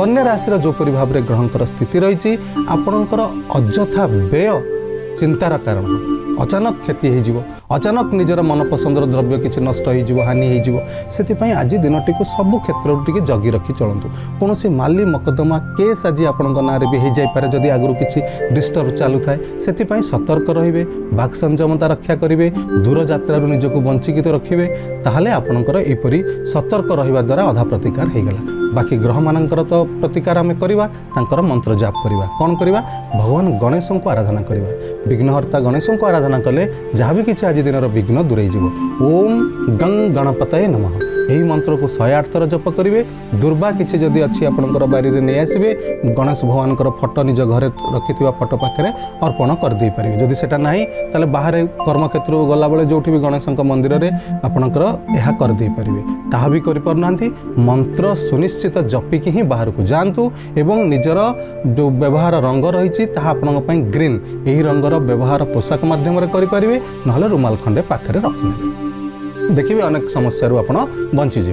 कन्या राशि जोपरी भाव में ग्रहंकर स्थिति रही आपणकर अଯଥା व्यय चिंतार कारण अचानक क्षति हो अचानक निजर मनपसंदर द्रव्य किसी नष्ट हो हानि हो आज दिनटी को सब क्षेत्र टी जगी रखी चलतु कौन माली मकदमा केस आज आपण ना भी हो जापे जदि आगु किसी डिस्टर्ब चलू थाए से सतर्क रे बाक संयमता रक्षा करेंगे दूर यात्रार निजक बंचिकी तो रखिए ताहले आपणकर एपरी सतर्क रहिबा द्वारा अधा प्रतिकार होगला बाकी ग्रह मानकर तो प्रतिकार आम करवा तांकर मंत्र जाप करवा कौन करवा भगवान गणेश को आराधना करवा विघ्नहर्ता गणेश को आराधना कले जहाँ भी किसी आज दिन विघ्न दूरे ओम गंग गणपतये नमः यही मंत्र को 108 थर जप करेंगे दुर्बा किसी जदि अच्छी आपंकर बारी नहीं आसबे गणेश भगवान फोटो निज घरे रखि फोटो पाखे अर्पण करदे पारे जदि सेटा नहीं ताले बाहर कर्मक्षेत्र को गला बेले जो भी गणेश मंदिर में आपणकर यह करदे पारे ताहा भी करना मंत्र सुनिश्चित जपिकी ही बाहर को जातु एवं निजर जो व्यवहार रंग रही आपण ग्रीन यही रंगर व्यवहार पोशाक मध्यम करेंगे ना रुमाल खंडे पाखे रखिने देखिए अनेक समस्या आप बंचीजे।